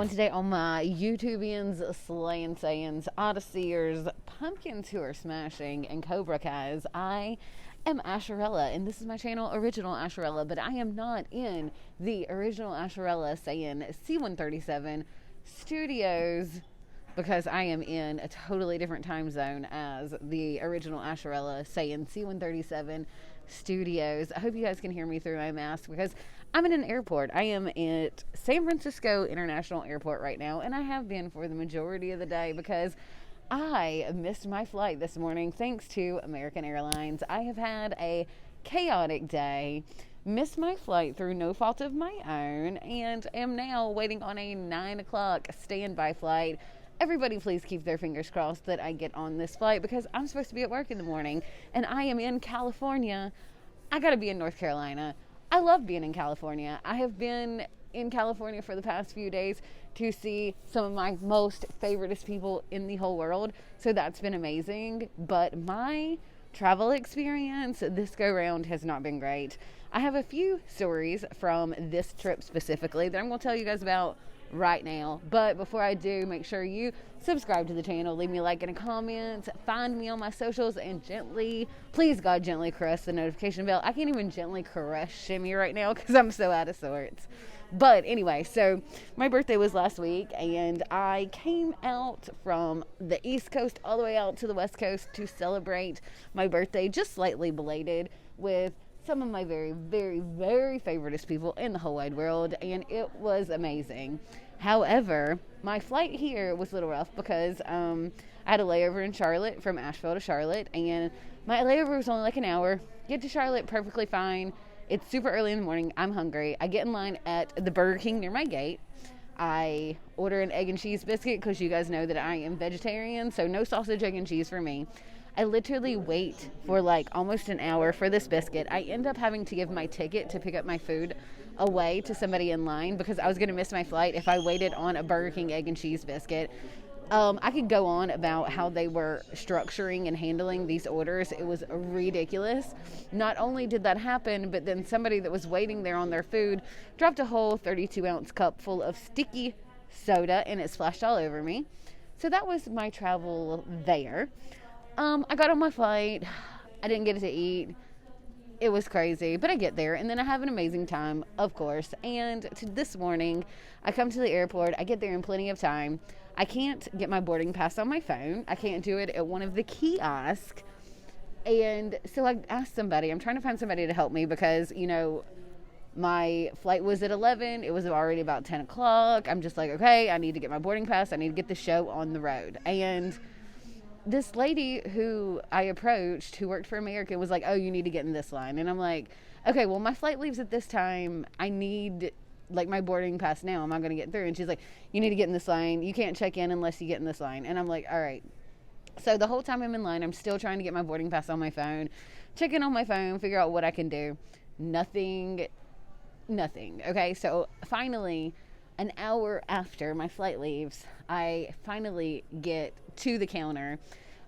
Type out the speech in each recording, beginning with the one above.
And today on my YouTubians, Slaying Sayings, Odysseyers, Pumpkins who are smashing, and Cobra Kai's, I am Asherella, and this is my channel, Original Asherella, but I am not in the Original Asherella saying C-137 Studios because I am in a totally different time zone as the Original Asherella saying C-137 Studios. I hope you guys can hear me through my mask because I'm in an airport. I am at San Francisco International Airport right now, and I have been for the majority of the day because I missed my flight this morning thanks to American Airlines. I have had a chaotic day, missed my flight through no fault of my own, and am now waiting on a 9 o'clock standby flight. Everybody please keep their fingers crossed that I get on this flight because I'm supposed to be at work in the morning, and I am in California. I gotta be in North Carolina. I love being in California. I have been in California for the past few days to see some of my most favoriteest people in the whole world. So that's been amazing. But my travel experience this go round has not been great. I have a few stories from this trip specifically that I'm going to tell you guys about right now. But before I do, make sure you subscribe to the channel, leave me a like and a comment, find me on my socials, and gently, please God, gently caress the notification bell. I can't even gently caress shimmy right now because I'm so out of sorts. But anyway, so my birthday was last week, and I came out from the East Coast all the way out to the West Coast to celebrate my birthday, just slightly belated, with some of my very, very, very favoriteest people in the whole wide world, and it was amazing. However, my flight here was a little rough because I had a layover in Charlotte from Asheville to Charlotte, and my layover was only like an hour. Get to Charlotte perfectly fine. It's super early in the morning. I'm hungry. I get in line at the Burger King near my gate. I order an egg and cheese biscuit because you guys know that I am vegetarian, so no sausage, egg, and cheese for me. I literally wait for like almost an hour for this biscuit. I end up having to give my ticket to pick up my food away to somebody in line because I was going to miss my flight if I waited on a Burger King egg and cheese biscuit. I could go on about how they were structuring and handling these orders. It was ridiculous. Not only did that happen, but then somebody that was waiting there on their food dropped a whole 32-ounce cup full of sticky soda, and it splashed all over me. So that was my travel there. I got on my flight. I didn't get to eat. It was crazy, but I get there, and then I have an amazing time, of course. And this morning, I come to the airport. I get there in plenty of time. I can't get my boarding pass on my phone. I can't do it at one of the kiosks. And so I asked somebody. I'm trying to find somebody to help me because, you know, my flight was at 11. It was already about 10 o'clock. I'm just like, okay, I need to get my boarding pass. I need to get the show on the road. And this lady who I approached, who worked for American, was like, oh, you need to get in this line. And I'm like, okay, well, my flight leaves at this time. I need, like, my boarding pass now. Am I going to get through? And she's like, you need to get in this line. You can't check in unless you get in this line. And I'm like, all right. So the whole time I'm in line, I'm still trying to get my boarding pass on my phone, checking on my phone, figure out what I can do. Nothing. Okay, so finally, an hour after my flight leaves, I finally get to the counter.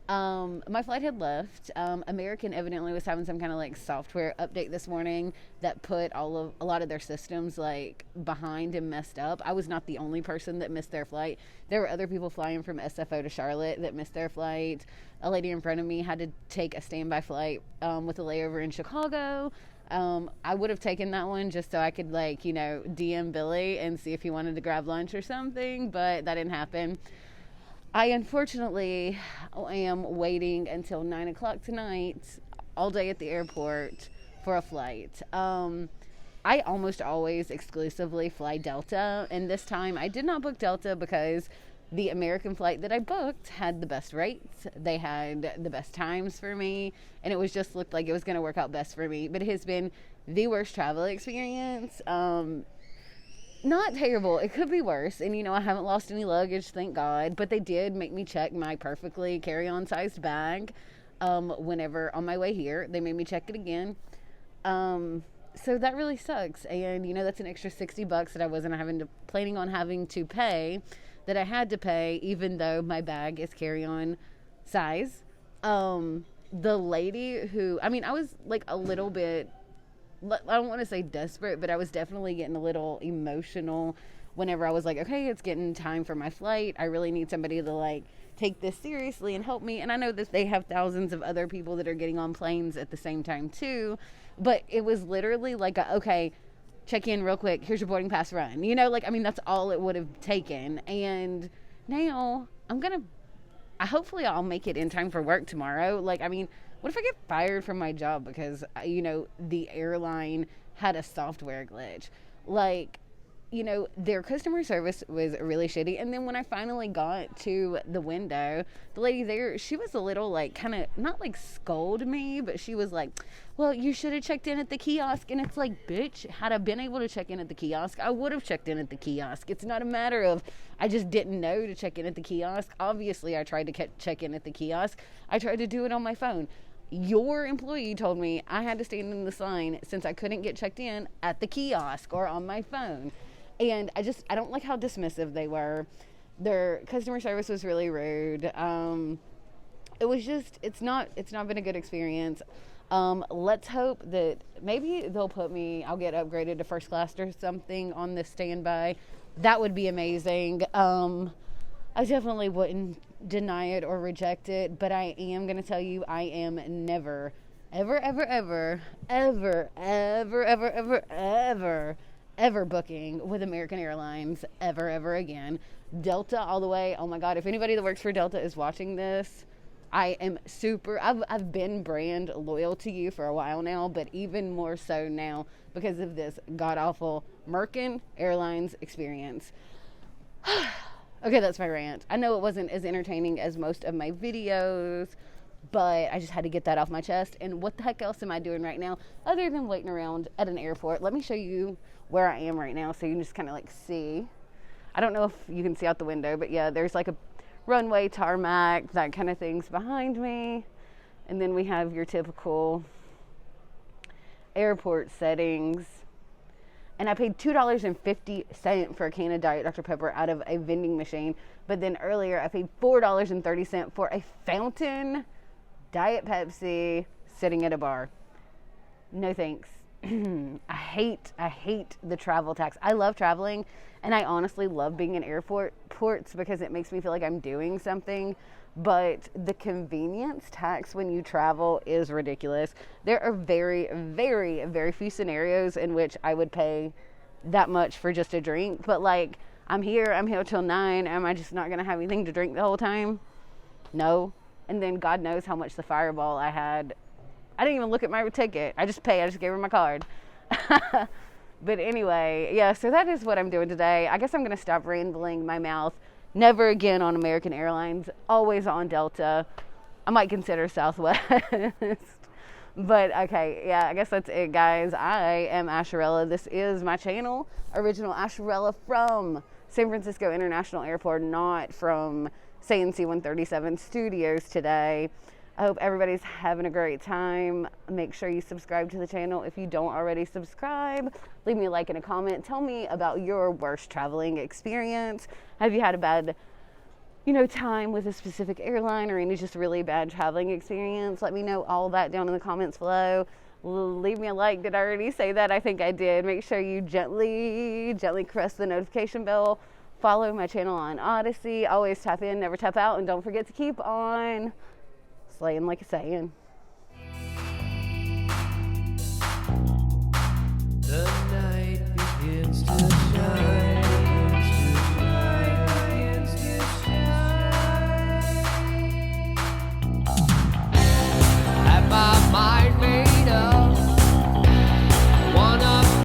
My flight had left. American evidently was having some kind of like software update this morning that put a lot of their systems like behind and messed up. I was not the only person that missed their flight. There were other people flying from SFO to Charlotte that missed their flight. A lady in front of me had to take a standby flight with a layover in Chicago. I would have taken that one just so I could, like, you know, DM Billy and see if he wanted to grab lunch or something, but that didn't happen. I unfortunately am waiting until 9 o'clock tonight, all day at the airport for a flight. I almost always exclusively fly Delta, and this time I did not book Delta because the American flight that I booked had the best rates. They had the best times for me, and it was just looked like it was going to work out best for me. But it has been the worst travel experience. Not terrible. It could be worse. And, you know, I haven't lost any luggage, thank God. But they did make me check my perfectly carry-on sized bag whenever on my way here. They made me check it again. So that really sucks. And, you know, that's an extra $60 that I wasn't planning on having to pay, that I had to pay, even though my bag is carry-on size. The lady who, I mean, I was like a little bit, I don't want to say desperate, but I was definitely getting a little emotional whenever I was like, okay, it's getting time for my flight, I really need somebody to like take this seriously and help me. And I know that they have thousands of other people that are getting on planes at the same time too, but it was literally like okay, check in real quick, here's your boarding pass, run, you know, like, I mean, that's all it would have taken. And now hopefully I'll make it in time for work tomorrow. Like, I mean, what if I get fired from my job because, you know, the airline had a software glitch? Like, you know, their customer service was really shitty. And then when I finally got to the window, the lady there, she was a little like kind of not like scold me, but she was like, well, you should have checked in at the kiosk. And it's like, bitch, had I been able to check in at the kiosk, I would have checked in at the kiosk. It's not a matter of I just didn't know to check in at the kiosk. Obviously, I tried to check in at the kiosk. I tried to do it on my phone. Your employee told me I had to stand in the line since I couldn't get checked in at the kiosk or on my phone. And I don't like how dismissive they were. Their customer service was really rude. It was just, it's not been a good experience. Let's hope that maybe they'll I'll get upgraded to first class or something on this standby. That would be amazing. I definitely wouldn't deny it or reject it, but I am going to tell you, I am never, ever, ever, ever, ever, ever, ever, ever, ever, ever booking with American Airlines ever again. Delta all the way. Oh my God, if anybody that works for Delta is watching this, I am I've been brand loyal to you for a while now, but even more so now because of this god-awful American Airlines experience. Okay, that's my rant. I know it wasn't as entertaining as most of my videos, but I just had to get that off my chest. And what the heck else am I doing right now other than waiting around at an airport? Let me show you where I am right now so you can just kind of like see. I don't know if you can see out the window, but yeah, there's like a runway, tarmac, that kind of things behind me. And then we have your typical airport settings. And I paid $2.50 for a can of Diet Dr. Pepper out of a vending machine. But then earlier I paid $4.30 for a fountain Diet Pepsi sitting at a bar. No thanks. I hate the travel tax. I love traveling, and I honestly love being in airports because it makes me feel like I'm doing something. But the convenience tax when you travel is ridiculous. There are very, very, very few scenarios in which I would pay that much for just a drink. But like, I'm here till 9. Am I just not going to have anything to drink the whole time? No. And then God knows how much the Fireball I had. I didn't even look at my ticket. I just gave her my card. But anyway, yeah, so that is what I'm doing today. I guess I'm going to stop rambling my mouth. Never again on American Airlines. Always on Delta. I might consider Southwest. But okay, yeah, I guess that's it, guys. I am Asherella. This is my channel, Original Asherella from San Francisco International Airport, not from CNC 137 Studios today. I hope everybody's having a great time. Make sure you subscribe to the channel if you don't already subscribe. Leave me a like and a comment. Tell me about your worst traveling experience. Have you had a bad, time with a specific airline or any just really bad traveling experience? Let me know all that down in the comments below. Leave me a like. Did I already say that? I think I did. Make sure you gently press the notification bell. Follow my channel on Odyssey. Always tap in, never tap out. And don't forget to keep on slaying like a saying. The night begins to